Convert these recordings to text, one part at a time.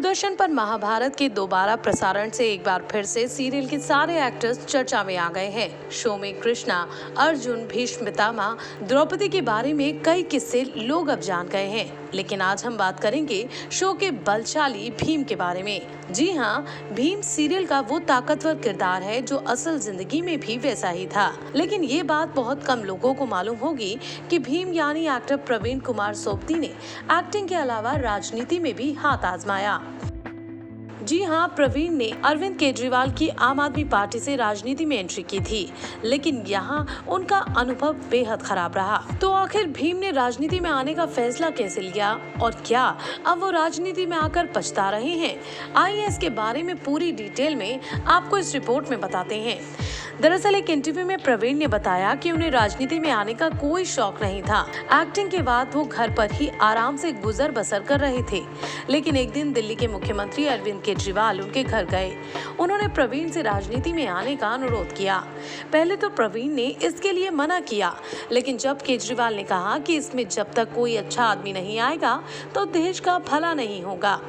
दूरदर्शन पर महाभारत के दोबारा प्रसारण से एक बार फिर से सीरियल के सारे एक्टर्स चर्चा में आ गए हैं। शो में कृष्णा, अर्जुन, भीष्म पितामह, द्रौपदी के बारे में कई किस्से लोग अब जान गए हैं। लेकिन आज हम बात करेंगे शो के बलशाली भीम के बारे में। जी हाँ, भीम सीरियल का वो ताकतवर किरदार है जो असल जिंदगी में भी वैसा ही था। लेकिन ये बात बहुत कम लोगों को मालूम होगी कि भीम यानी एक्टर प्रवीण कुमार सोबती ने एक्टिंग के अलावा राजनीति में भी हाथ आजमाया। जी हाँ, प्रवीण ने अरविंद केजरीवाल की आम आदमी पार्टी से राजनीति में एंट्री की थी, लेकिन यहाँ उनका अनुभव बेहद खराब रहा। तो आखिर भीम ने राजनीति में आने का फैसला कैसे लिया और क्या अब वो राजनीति में आकर पछता रहे हैं? आइए इसके बारे में पूरी डिटेल में आपको इस रिपोर्ट में बताते हैं। दरअसल एक इंटरव्यू में प्रवीण ने बताया कि उन्हें राजनीति में आने का कोई शौक नहीं था। एक्टिंग के बाद वो घर पर ही आराम से गुजर बसर कर रहे थे। लेकिन एक दिन दिल्ली के मुख्यमंत्री अरविंद केजरीवाल उनके घर गए। उन्होंने प्रवीण से राजनीति में आने का अनुरोध किया। पहले तो प्रवीण ने इसके लिए मना किया, लेकिन जब केजरीवाल ने कहा कि इसमें जब तक कोई अच्छा आदमी नहीं आएगा तो देश का भला नहीं होगा,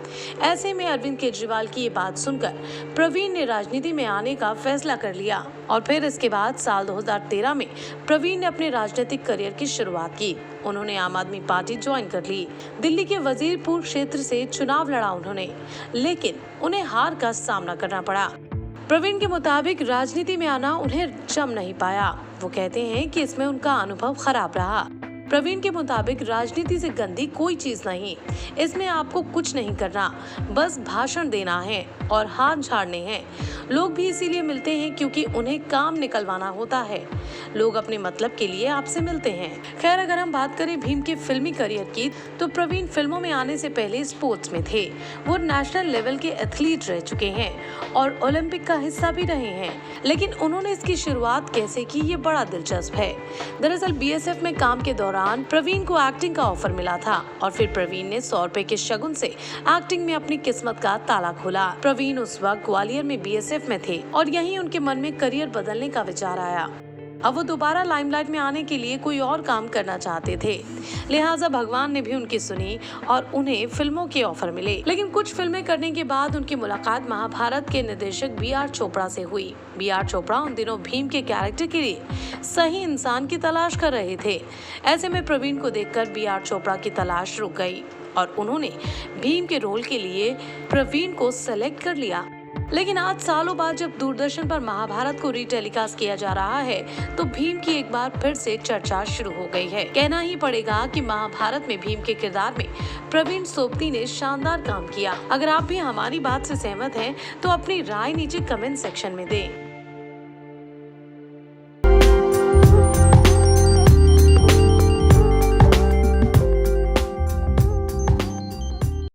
ऐसे में अरविंद केजरीवाल की ये बात सुनकर प्रवीण ने राजनीति में आने का फैसला कर लिया। और फिर इसके बाद साल 2013 में प्रवीण ने अपने राजनीतिक करियर की शुरुआत की। उन्होंने आम आदमी पार्टी ज्वाइन कर ली। दिल्ली के वजीरपुर क्षेत्र से चुनाव लड़ा उन्होंने, लेकिन उन्हें हार का सामना करना पड़ा। प्रवीण के मुताबिक राजनीति में आना उन्हें जम नहीं पाया। वो कहते हैं कि इसमें उनका अनुभव खराब रहा। प्रवीण के मुताबिक राजनीति से गंदी कोई चीज नहीं, इसमें आपको कुछ नहीं करना, बस भाषण देना है और हाथ झाड़ने हैं। लोग भी इसीलिए मिलते हैं क्योंकि उन्हें काम निकलवाना होता है। लोग अपने मतलब के लिए आपसे मिलते हैं। खैर, अगर हम बात करें भीम के फिल्मी करियर की, तो प्रवीण फिल्मों में आने से पहले स्पोर्ट्स में थे। वो नेशनल लेवल के एथलीट रह चुके हैं और ओलंपिक का हिस्सा भी रहे हैं। लेकिन उन्होंने इसकी शुरुआत कैसे की, ये बड़ा दिलचस्प है। दरअसल बीएसएफ में काम के दौरान प्रवीण को एक्टिंग का ऑफर मिला था और फिर प्रवीण ने 100 रुपए के शगुन से एक्टिंग में अपनी किस्मत का ताला खोला। प्रवीण उस वक्त ग्वालियर में बीएसएफ में थे और यहीं उनके मन में करियर बदलने का विचार आया। अब वो दोबारा लाइमलाइट में आने के लिए कोई और काम करना चाहते थे। लिहाजा भगवान ने भी उनकी सुनी और उन्हें फिल्मों के ऑफर मिले। लेकिन कुछ फिल्में करने के बाद उनकी मुलाकात महाभारत के निर्देशक बी.आर. चोपड़ा से हुई। बी.आर. चोपड़ा उन दिनों भीम के कैरेक्टर के लिए सही इंसान की तलाश कर रहे थे। ऐसे में प्रवीण को देखकर बी.आर. चोपड़ा की तलाश रुक गई और उन्होंने भीम के रोल के लिए प्रवीण को सेलेक्ट कर लिया। लेकिन आज सालों बाद जब दूरदर्शन पर महाभारत को रीटेलीकास्ट किया जा रहा है, तो भीम की एक बार फिर से चर्चा शुरू हो गई है। कहना ही पड़ेगा कि महाभारत में भीम के किरदार में प्रवीण सोबती ने शानदार काम किया। अगर आप भी हमारी बात से सहमत हैं, तो अपनी राय नीचे कमेंट सेक्शन में दें।